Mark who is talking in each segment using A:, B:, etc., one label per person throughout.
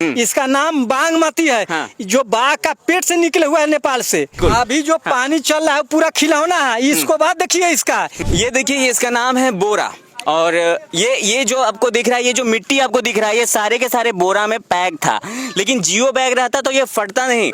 A: इसका नाम बागमती है।
B: हाँ।
A: जो बाघ का पेट से निकले हुआ है नेपाल से। अभी जो पानी चल रहा है पूरा खिलौना है। इसको बात देखिए इसका,
B: ये देखिए, इसका नाम है बोरा। और ये जो आपको दिख रहा है, ये जो मिट्टी आपको दिख रहा है, ये सारे के सारे बोरा में पैक था। लेकिन जियो बैग रहता तो ये फटता नहीं।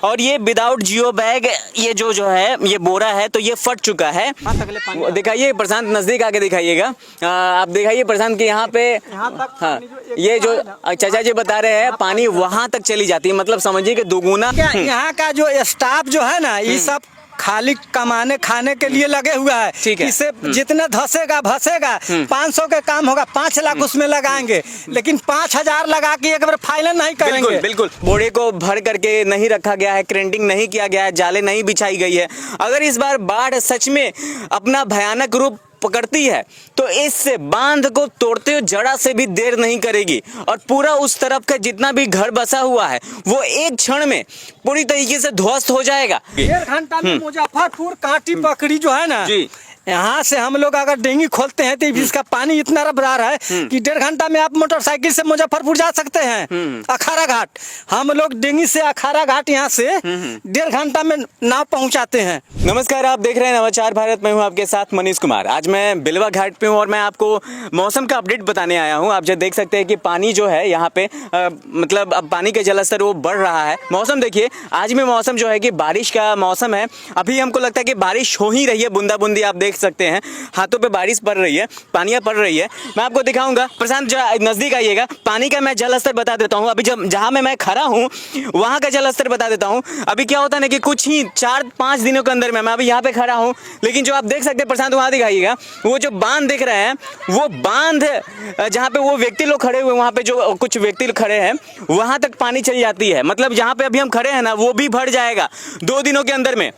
B: और ये विदाउट जियो बैग ये जो है ये बोरा है तो ये फट चुका है। दिखाइए प्रशांत, नजदीक आके दिखाइएगा। आप दिखाइए प्रशांत कि यहाँ पे, हाँ, ये जो चाचा जी बता रहे हैं पानी वहां तक चली जाती है, मतलब समझिए कि दोगुना।
A: यहाँ का जो स्टाफ जो है ना, ये सब खाली कमाने खाने के लिए लगे हुआ है।
B: ठीक है।
A: इसे जितना धसेगा भसेगा 500 का काम होगा, 5 लाख उसमें लगाएंगे, लेकिन 5000 लगा के एक बार फाइनल नहीं करेंगे।
B: बिल्कुल बिल्कुल। बोरे को भर करके नहीं रखा गया है, क्रेंटिंग नहीं किया गया है, जाले नहीं बिछाई गई है। अगर इस बार बाढ़ सच में अपना भयानक रूप पकड़ती है तो इस बांध को तोड़ते हुए जड़ा से भी देर नहीं करेगी और पूरा उस तरफ का जितना भी घर बसा हुआ है वो एक क्षण में पूरी तरीके से ध्वस्त हो जाएगा।
A: 1.5 घंटा में मुजफ्फरपुर कांटी पकड़ी जो है ना
B: जी,
A: यहाँ से हम लोग अगर डेंगी खोलते हैं तो इसका पानी इतना रफ्तार है कि 1.5 घंटा में आप मोटरसाइकिल से मुजफ्फरपुर जा सकते हैं। अखाड़ा घाट हम लोग डेंगी से अखाड़ा घाट यहाँ से 1.5 घंटा में नाव पहुँचाते हैं।
B: नमस्कार, आप देख रहे हैं नवाचार भारत। मैं हूँ आपके साथ मनीष कुमार। आज मैं बिलवा घाट पे हूँ और मैं आपको मौसम का अपडेट बताने आया हूँ। आप जो देख सकते हैं कि पानी जो है यहाँ पे मतलब अब पानी का जलस्तर वो बढ़ रहा है। मौसम देखिए, आज में मौसम जो है कि बारिश का मौसम है। अभी हमको लगता है कि बारिश हो ही रही है, बूंदा बूंदी आप देख सकते हैं, हाथों पे बारिश पड़ रही है, पानियां पड़ रही है। मैं आपको दिखाऊंगा, प्रशांत नजदीक आइएगा। पानी का मैं जल स्तर बता देता हूं। अभी जहां मैं खड़ा हूं वहां का जल स्तर बता देता हूं। अभी क्या होता है ना कि कुछ ही 4-5 दिनों के अंदर में मैं अभी यहाँ पे खड़ा हूं, लेकिन जो आप देख सकते हैं प्रशांत वहां दिखाइएगा, वो जो बांध दिख रहे हैं वो बांध जहाँ पे वो व्यक्ति लोग खड़े हुए, वहां पे जो कुछ व्यक्ति खड़े हैं वहां तक पानी चली जाती है। मतलब जहाँ पे अभी हम खड़े हैं ना वो भी भर जाएगा 2 दिनों के अंदर में।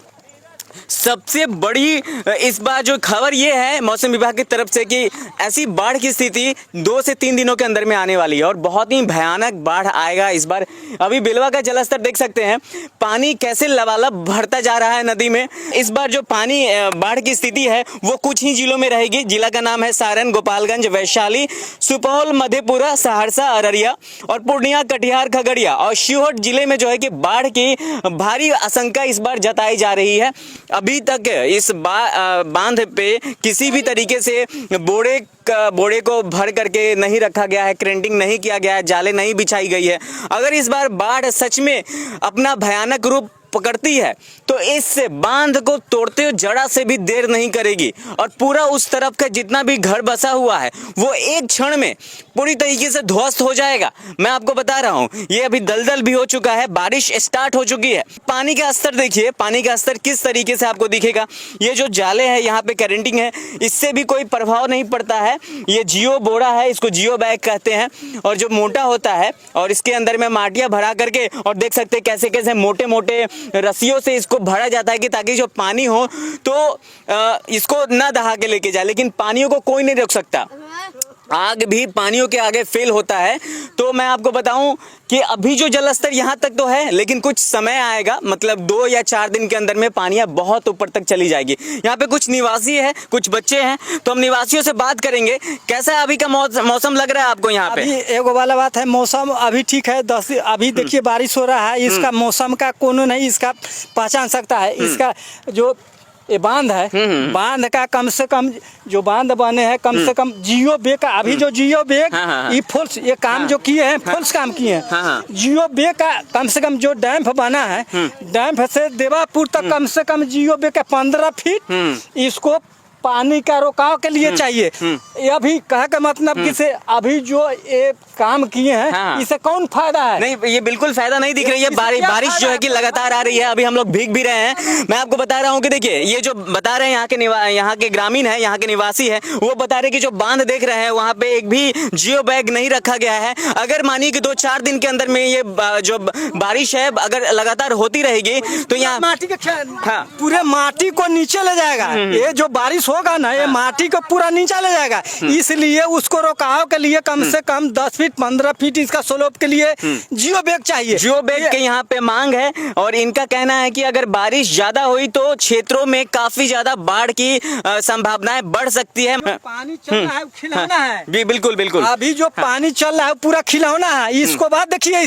B: सबसे बड़ी इस बार जो खबर ये है मौसम विभाग की तरफ से कि ऐसी बाढ़ की स्थिति 2 से 3 दिनों के अंदर में आने वाली है और बहुत ही भयानक बाढ़ आएगा इस बार। अभी बिलवा का जलस्तर देख सकते हैं, पानी कैसे लबालब भरता जा रहा है नदी में। इस बार जो पानी बाढ़ की स्थिति है वो कुछ ही जिलों में रहेगी। जिला का नाम है सारण, गोपालगंज, वैशाली, सुपौल, मधेपुरा, सहरसा, अररिया और पूर्णिया, कटिहार, खगड़िया और शिवहर जिले में जो है कि बाढ़ की भारी आशंका इस बार जताई जा रही है। अभी तक इस बांध पे किसी भी तरीके से बोरे को भर करके नहीं रखा गया है, क्रेंटिंग नहीं किया गया है, जाले नहीं बिछाई गई है। अगर इस बार बाढ़ सच में अपना भयानक रूप पकड़ती है तो इस बांध को तोड़ते हुए जड़ा से भी देर नहीं करेगी और पूरा उस तरफ का जितना भी घर बसा हुआ है वो एक क्षण में पूरी तरीके से ध्वस्त हो जाएगा। मैं आपको बता रहा हूं, ये अभी दलदल भी हो चुका है, बारिश स्टार्ट हो चुकी है। पानी का स्तर देखिए, पानी का स्तर किस तरीके से आपको दिखेगा। ये जो जाले हैं यहाँ पे कैरेंटिंग है, इससे भी कोई प्रभाव नहीं पड़ता है। ये जियो बोरा है, इसको जियो बैग कहते हैं और जो मोटा होता है और इसके अंदर में माटियां भरा करके और देख सकते हैं कैसे कैसे मोटे मोटे रस्सियों से इसको भरा जाता है कि ताकि जो पानी हो तो इसको ना दहा के लेके जाए। लेकिन पानियों को कोई नहीं रोक सकता, आग भी पानियों के आगे फेल होता है। तो मैं आपको बताऊं कि अभी जो जलस्तर यहाँ तक तो है, लेकिन कुछ समय आएगा, मतलब 2 या 4 दिन के अंदर में पानियां बहुत ऊपर तक चली जाएगी। यहाँ पे कुछ निवासी है, कुछ बच्चे हैं, तो हम निवासियों से बात करेंगे। कैसा है अभी का मौसम लग रहा है आपको यहाँ पे?
A: अभी एगो वाला बात है, मौसम अभी ठीक है। अभी देखिए बारिश हो रहा है, इसका मौसम का कोनो नहीं इसका पहचान सकता है। इसका जो ये बांध है, बांध का कम से कम जो बांध बने हैं कम से कम जियो बेग का, अभी जो जियो बेग ये फुल्स ये काम जो किए हैं फुल्स काम किए हैं। जियो बेग का कम से कम जो डैम बना है, डैम से देवापुर तक कम से कम जियो बेग का 15 फीट इसको पानी का रोकाव के लिए चाहिए। ये अभी कहा का मतलब कि से अभी जो ये काम किए हैं इससे कौन फायदा है?
B: नहीं, ये बिल्कुल फायदा नहीं दिख रही है। बारिश जो है कि लगातार आ रही है, अभी हम लोग भीग भी रहे हैं। मैं आपको बता रहा हूँ कि देखिए ये जो बता रहे हैं यहाँ के ग्रामीण है, यहाँ के निवासी है, वो बता रहे कि जो बांध देख रहे हैं वहाँ पे एक भी जियो बैग नहीं रखा गया है। अगर मानिए कि 2-4 दिन के अंदर में ये जो बारिश है अगर लगातार होती रहेगी तो यहाँ
A: माटी के पूरे माटी को नीचे ले जाएगा। ये जो बारिश होगा ना ये माटी को पूरा नीचा ले जाएगा। इसलिए उसको रोकाव के लिए कम से कम 10 फीट 15 फीट इसका स्लोप के लिए जियो बैग चाहिए।
B: जियो बैग के यहाँ पे मांग है और इनका कहना है कि अगर बारिश ज्यादा हुई तो क्षेत्रों में काफी ज्यादा बाढ़ की संभावनाएं बढ़ सकती है।
A: पानी चल रहा है खिलौना है
B: जी बिल्कुल बिल्कुल।
A: अभी जो पानी चल रहा है पूरा खिलौना है। इसको बाद देखिए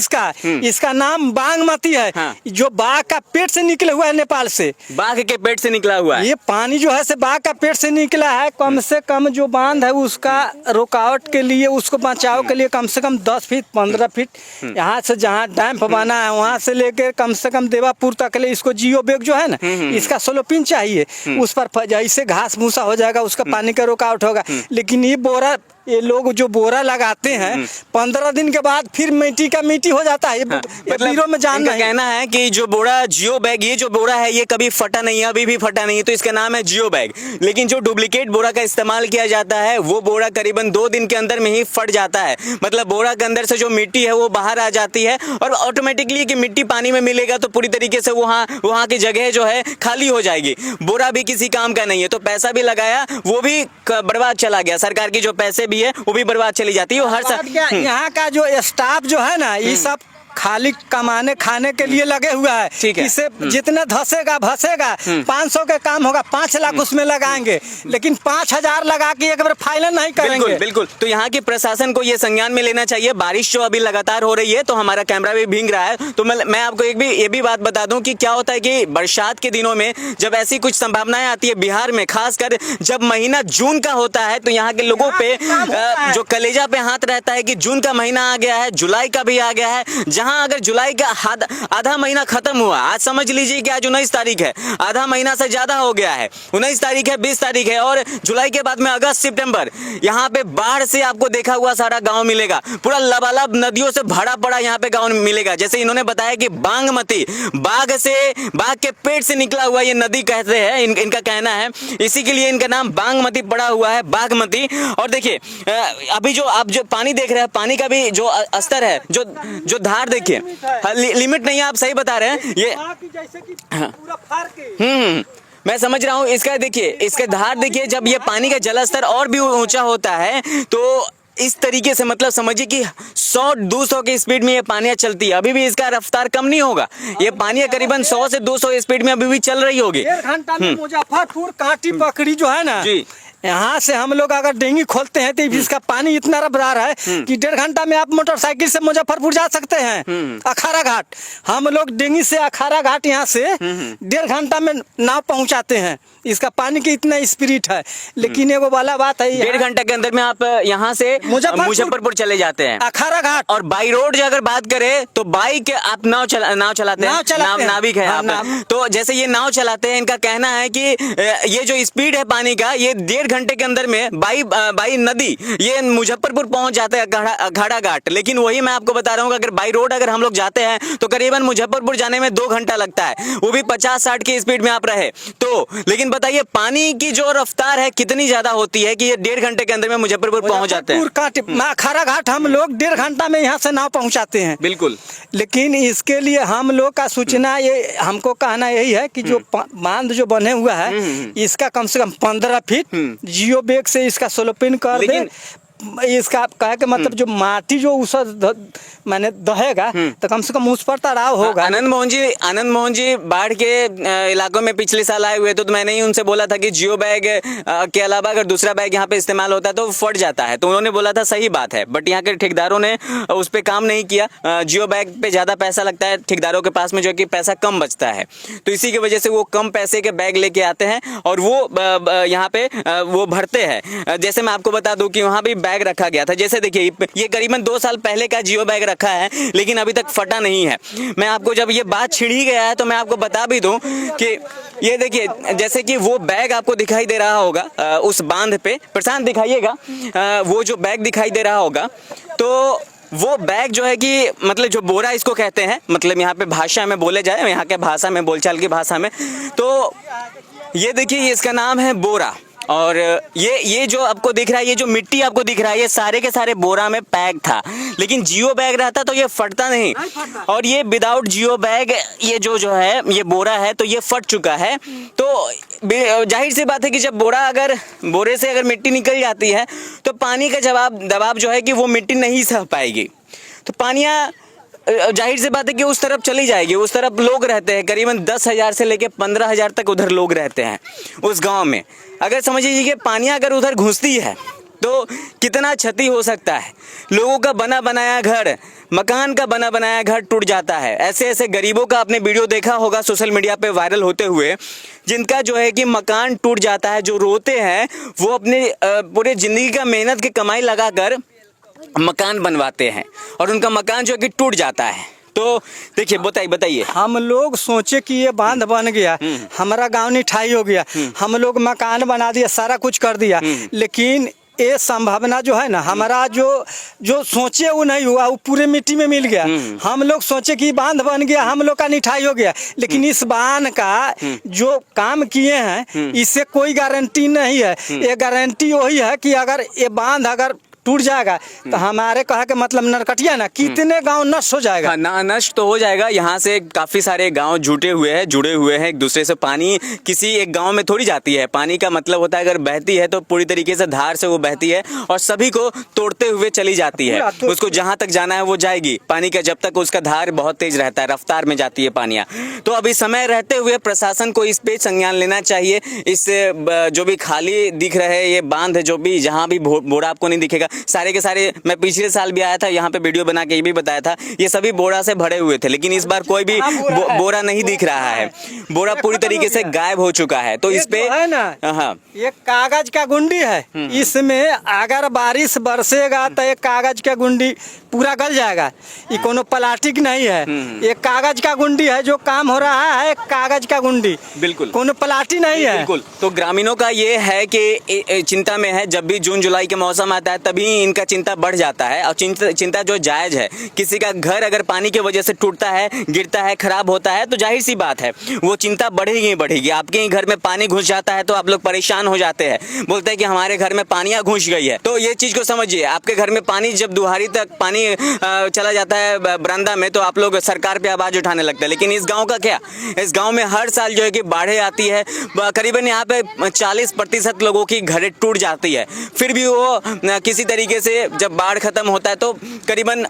A: इसका नाम बागमती है। जो बाघ का पेट से निकले हुआ है नेपाल से,
B: बाघ के पेट से निकला हुआ है
A: ये पानी जो है से बाघ का पेट से निकला है। कम से कम जो बांध है उसका रुकावट के लिए, उसको बचाव के लिए कम से कम 10 फीट 15 फीट यहाँ से जहाँ डैम बना है वहाँ से लेके कम से कम देवापुर तक के लिए इसको जियो बैग जो है ना इसका स्लोपिंग चाहिए। उस पर जैसे घास भूसा हो जाएगा उसका पानी का रुकावट होगा। लेकिन ये लोग जो बोरा लगाते हैं 15 दिन के बाद फिर मिट्टी का मिट्टी हो जाता है। मतलब में जान नहीं।
B: कहना है कि जो बोरा जियो बैग, ये जो बोरा है ये कभी फटा नहीं है, अभी भी फटा नहीं है, तो इसका नाम है जियो बैग। लेकिन जो डुप्लीकेट बोरा का इस्तेमाल किया जाता है वो बोरा करीबन 2 दिन के अंदर में ही फट जाता है। मतलब बोरा के अंदर से जो मिट्टी है वो बाहर आ जाती है और ऑटोमेटिकली कि मिट्टी पानी में मिलेगा तो पूरी तरीके से वहाँ की जगह जो है खाली हो जाएगी। बोरा भी किसी काम का नहीं है, तो पैसा भी लगाया वो भी बर्बाद चला गया। सरकार की जो पैसे भी है वो भी बर्बाद चली जाती है। हर साल
A: यहाँ का जो स्टाफ जो है ना ये सब खाली कमाने खाने के लिए लगे हुआ है।
B: ठीक है।
A: इसे जितना धसेगा भसेगा 500 का काम होगा 5 लाख उसमें लगाएंगे, लेकिन 5000 लगा के एक बार फाइनल नहीं करेंगे।
B: बिल्कुल बिल्कुल। तो यहाँ के प्रशासन को ये संज्ञान में लेना चाहिए। बारिश जो अभी लगातार हो रही है तो हमारा कैमरा भी भीग रहा है। तो मैं आपको ये भी बात बता दूं कि क्या होता है कि बरसात के दिनों में जब ऐसी कुछ संभावनाएं आती है बिहार में, खासकर जब महीना जून का होता है तो यहाँ के लोगों पे जो कलेजा पे हाथ रहता है कि जून का महीना आ गया है, जुलाई का भी आ गया है। जहां अगर जुलाई का आधा महीना खत्म हुआ, आज समझ लीजिए कि आज 19 तारीख है, आधा महीना से ज्यादा हो गया है, 19 तारीख है, 20 तारीख है और जुलाई के बाद में अगस्त सितंबर, यहाँ पे बाढ़ से आपको देखा हुआ सारा गांव मिलेगा। पूरा लबालब नदियों से भरा पड़ा यहाँ पे गांव मिलेगा। जैसे इन्होंने बताया कि बागमती बाघ के पेट से निकला हुआ ये नदी कहते हैं, इनका कहना है, इसी के लिए इनका नाम बागमती पड़ा हुआ है, बागमती। और देखिए अभी जो आप जो पानी देख रहे हैं, पानी का भी जो स्तर है, जो धार देखिए, लिमिट नहीं है, आप सही बता रहे हैं। ये
A: जैसे कि पूरा फाड़ के
B: मैं समझ रहा हूँ। इसका देखिए, इसका धार देखिए, जब ये पानी का जलस्तर और भी ऊंचा होता है तो इस तरीके से मतलब समझिए कि 100-200 की स्पीड में ये पानियां चलती है। अभी भी इसका रफ्तार कम नहीं होगा। ये पानी करीबन 100 से 200 स्पीड में अभी भी चल रही होगी।
A: 1.5 घंटा में मुजफ्फरपुर काटी पकड़ी जो है ना
B: जी,
A: यहाँ से हम लोग अगर डेंगी खोलते हैं तो इसका पानी इतना रफ्तार है कि 1.5 घंटा में आप मोटरसाइकिल से मुजफ्फरपुर जा सकते हैं। अखाड़ा घाट हम लोग डेंगी से अखाड़ा घाट यहाँ से 1.5 घंटा में नाव पहुँचाते हैं। इसका पानी की इतना स्पिरिट है। लेकिन एगो वाला बात है,
B: 1.5 घंटा के अंदर में आप यहाँ से मुजफ्फरपुर चले जाते हैं,
A: अखाड़ा घाट।
B: और बाई रोड अगर बात करें तो बाइक आप नाव चलाते हैं, नाविक है आप। तो जैसे ये नाव चलाते हैं, इनका कहना है कि ये जो स्पीड है पानी का, ये 1.5 घंटे के अंदर में बाई नदी ये मुजफ्फरपुर पहुंच जाते हैं, अखाड़ा घाट। लेकिन वही मैं आपको बता रहा हूँ, अगर बाई रोड अगर हम लोग जाते हैं तो करीबन मुजफ्फरपुर जाने में 2 घंटा लगता है, वो भी 50-60 की स्पीड में आप रहे तो। लेकिन बताइए पानी की जो रफ्तार है कितनी ज्यादा होती है कि ये 1.5 घंटे के अंदर में मुजफ्फरपुर पहुंच जाते हैं।
A: अखाड़ा घाट हम लोग 1.5 घंटा में यहाँ से नाव पहुँचाते हैं।
B: बिल्कुल।
A: लेकिन इसके लिए हम लोग का सूचना ये हमको कहना यही है कि जो बांध जो बने हुआ है इसका कम से कम 15 फीट जियो बैग से इसका स्लोपिंग कर दे। इसका कहे के मतलब जो माटी जो उस मैंने दहेगा तो कम से कम उस पर तड़ाव होगा।
B: आनंद मोहन जी बाढ़ के इलाकों में पिछले साल आए हुए तो मैंने ही उनसे बोला था कि जियो बैग के अलावा अगर दूसरा बैग यहाँ पे इस्तेमाल होता है तो फट जाता है, तो उन्होंने बोला था सही बात है, बट यहाँ के ठेकेदारों ने उस पर काम नहीं किया। जियो बैग पे ज़्यादा पैसा लगता है ठेकेदारों के पास में, जो कि पैसा कम बचता है, तो इसी की वजह से वो कम पैसे के बैग लेके आते हैं और वो यहाँ पे वो भरते हैं। जैसे मैं आपको बता दूं कि वहाँ भी बैग रखा गया था। जैसे देखिए ये करीबन 2 साल पहले का जियो बैग रखा है, लेकिन अभी तक फटा नहीं है। मैं आपको जब ये बात छिड़ी गया है तो मैं आपको बता भी दूं कि ये देखिए, जैसे कि वो बैग आपको दिखाई दे रहा होगा उस बांध पे, प्रशांत दिखाइएगा, वो जो बैग दिखाई दे रहा होगा, तो वो बैग जो है कि मतलब जो बोरा इसको कहते हैं, मतलब यहाँ पे भाषा में बोले जाए, यहाँ के भाषा में, बोलचाल की भाषा में, तो ये देखिए इसका नाम है बोरा। और ये जो आपको दिख रहा है, ये जो मिट्टी आपको दिख रहा है, ये सारे के सारे बोरा में पैक था, लेकिन जियो बैग रहता तो ये फटता नहीं। और ये विदाउट जियो बैग ये जो है ये बोरा है तो ये फट चुका है। तो जाहिर सी बात है कि जब बोरे से अगर मिट्टी निकल जाती है तो पानी का दबाव जो है कि वो मिट्टी नहीं सह पाएगी, तो पानियाँ जाहिर सी बात है कि उस तरफ चली जाएगी। उस तरफ लोग रहते हैं, करीबन 10,000 से लेके 15,000 तक उधर लोग रहते हैं उस गांव में। अगर समझ लीजिए कि पानियाँ अगर उधर घुसती है तो कितना क्षति हो सकता है। लोगों का बना बनाया घर, मकान का बना बनाया घर टूट जाता है। ऐसे ऐसे गरीबों का आपने वीडियो देखा होगा सोशल मीडिया पे वायरल होते हुए, जिनका जो है कि मकान टूट जाता है, जो रोते हैं, वो अपने पूरे ज़िंदगी का मेहनत की कमाई लगाकर मकान बनवाते हैं और उनका मकान जो है कि टूट जाता है। तो देखिए, बताइए।
A: हम लोग सोचे कि ये बांध बन गया, हमारा गांव निठाई हो गया, हम लोग मकान बना दिया, सारा कुछ कर दिया, लेकिन ये संभावना जो है ना, हमारा जो सोचे वो नहीं हुआ, वो पूरे मिट्टी में मिल गया। हम लोग सोचे कि बांध बन गया, हम लोग का निठाई हो गया, लेकिन इस बांध का जो काम किए हैं इससे कोई गारंटी नहीं है। ये गारंटी वही है कि अगर ये बांध अगर टूट जाएगा तो हमारे कहा के मतलब नरकटिया ना कितने गांव नष्ट हो जाएगा।
B: हाँ, नष्ट तो हो जाएगा। यहाँ से काफी सारे गांव जुड़े हुए हैं एक दूसरे से। पानी किसी एक गांव में थोड़ी जाती है, पानी का मतलब होता है अगर बहती है तो पूरी तरीके से धार से वो बहती है और सभी को तोड़ते हुए चली जाती है। उसको जहां तक जाना है वो जाएगी पानी का, जब तक उसका धार बहुत तेज रहता है, रफ्तार में जाती है पानियाँ। तो अभी समय रहते हुए प्रशासन को इस पे संज्ञान लेना चाहिए। इस जो भी खाली दिख रहे ये बांध, जो भी जहाँ भी बोरा आपको नहीं दिखेगा, सारे के सारे, मैं पिछले साल भी आया था यहाँ पे वीडियो बना के ये भी बताया था, ये sभी बोरा से भरे हुए थे, लेकिन इस बार कोई भी बोरा नहीं दिख रहा है। बोरा पूरी तरीके से गायब हो चुका है। तो इस पे
A: है ना, ये कागज का गुंडी है, इसमें अगर बारिश बरसेगा तो ये कागज का गुंडी पूरा गल जाएगा। ये कोनो प्लास्टिक नहीं है, ये कागज का गुंडी है। जो काम हो रहा है कागज का गुंडी, बिल्कुल कोनो प्लास्टिक नहीं है।
B: बिल्कुल। तो ग्रामीणों का ये है कि चिंता में है। जब भी जून जुलाई के मौसम आता है तभी इनका चिंता बढ़ जाता है, और चिंता जो जायज है। किसी का घर अगर पानी की वजह से टूटता है, गिरता है, खराब होता है तो जाहिर सी बात है वो चिंता बढ़ेगी। आपके ही घर में पानी घुस जाता है तो आप लोग परेशान हो जाते हैं, बोलते हैं कि हमारे घर में पानियाँ घुस गई है। तो ये चीज को समझिए, आपके घर में पानी जब दुहारी तक पानी चला जाता है बरामदा में तो आप लोग सरकार पे आवाज उठाने लगते हैं। लेकिन इस गाँव का क्या, इस गाँव में हर साल जो है कि बाढ़ें आती है, करीबन यहाँ पे 40% लोगों की घरें टूट जाती है। फिर भी वो किसी तरीके से जब बाढ़ खत्म होता है तो करीबन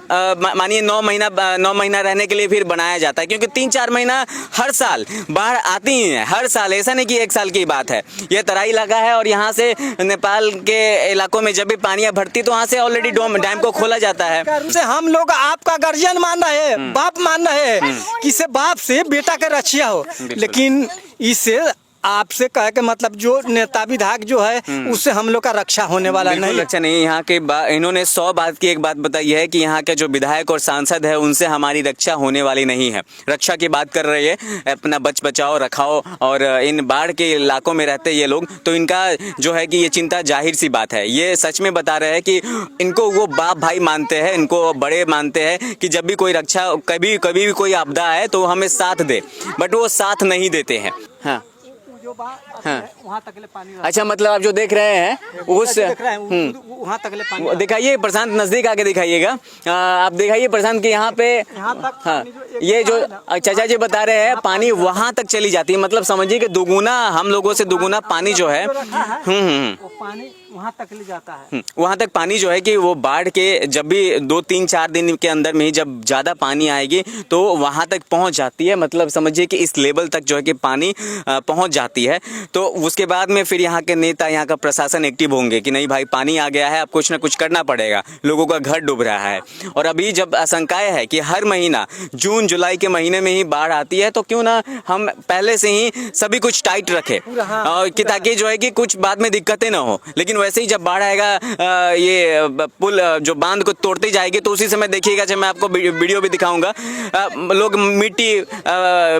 B: मानिए 9 महीना रहने के लिए फिर बनाया जाता है, क्योंकि 3-4 महीना हर साल बाढ़ आती ही है, हर साल। ऐसा नहीं कि एक साल की बात है। यह तराई इलाका है और यहाँ से नेपाल के इलाकों में जब भी पानियाँ भरती तो वहाँ से ऑलरेडी डैम को खोला जाता है।
A: हम लोग आपका गार्जियन मान रहे हैं, बाप मान रहे हैं, किसे बाप से बेटा का रक्षिया हो, लेकिन इससे आपसे कह के मतलब जो नेता विधायक जो है उससे हम लोग का रक्षा होने वाला नहीं।
B: रक्षा नहीं। यहाँ के इन्होंने 100 बात की एक बात बताई है कि यहाँ के जो विधायक और सांसद है उनसे हमारी रक्षा होने वाली नहीं है। रक्षा की बात कर रही है, अपना बचाओ रखाओ, और इन बाढ़ के इलाकों में रहते ये लोग, तो इनका जो है कि ये चिंता जाहिर सी बात है। ये सच में बता रहे हैं कि इनको वो बाप भाई मानते हैं, इनको बड़े मानते हैं कि जब भी कोई रक्षा, कभी भी कोई आपदा है तो हमें साथ दे, बट वो साथ नहीं देते हैं। हाँ,
A: वहाँ तक ले पानी।
B: अच्छा, मतलब आप जो देख रहे हैं उस
A: वहाँ तक ले पानी
B: दिखाइए प्रशांत, नजदीक आके दिखाइएगा। आप दिखाइए प्रशांत कि यहाँ पे, हाँ, ये जो चाचा जी बता रहे हैं पानी वहाँ तक चली जाती है, मतलब समझिए कि दुगुना, हम लोगों से दुगुना पानी जो है
A: पानी वहाँ तक ले जाता है।
B: वहाँ तक पानी जो है कि वो बाढ़ के जब भी 2-3-4 दिन के अंदर में ही जब ज़्यादा पानी आएगी तो वहाँ तक पहुँच जाती है। मतलब समझिए कि इस लेवल तक जो है कि पानी पहुँच जाती है। तो उसके बाद में फिर यहाँ के नेता, यहाँ का प्रशासन एक्टिव होंगे कि नहीं भाई पानी आ गया है, अब कुछ ना कुछ करना पड़ेगा, लोगों का घर डूब रहा है। और अभी जब आशंकाएँ है कि हर महीना जून जुलाई के महीने में ही बाढ़ आती है, तो क्यों ना हम पहले से ही सभी कुछ टाइट रखें, और कि ताकि जो है कि कुछ बाद में दिक्कतें ना हो। लेकिन वैसे जैसे ही जब बाढ़ आएगा ये पुल जो बांध को तोड़ती जाएगी, तो उसी समय देखिएगा, जब मैं आपको वीडियो भी दिखाऊंगा, लोग मिट्टी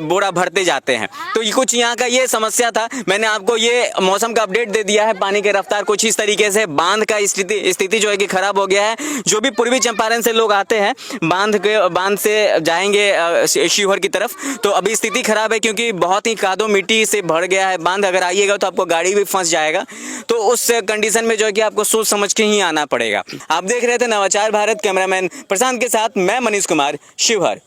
B: बोरा भरते जाते हैं। तो ये कुछ यहाँ का ये समस्या था। मैंने आपको ये मौसम का अपडेट दे दिया है। पानी की रफ्तार कुछ इस तरीके से, बांध का स्थिति जो है कि खराब हो गया है। जो भी पूर्वी चंपारण से लोग आते हैं, बांध से जाएंगे शिवहर की तरफ, तो अभी स्थिति खराब है, क्योंकि बहुत ही कादो मिट्टी से भर गया है बांध। अगर आइएगा तो आपको गाड़ी भी फंस जाएगा। तो उस कंडीशन में जो है कि आपको सोच समझ के ही आना पड़ेगा। आप देख रहे थे नवाचार भारत, कैमरामैन प्रशांत के साथ मैं मनीष कुमार, शिवहर।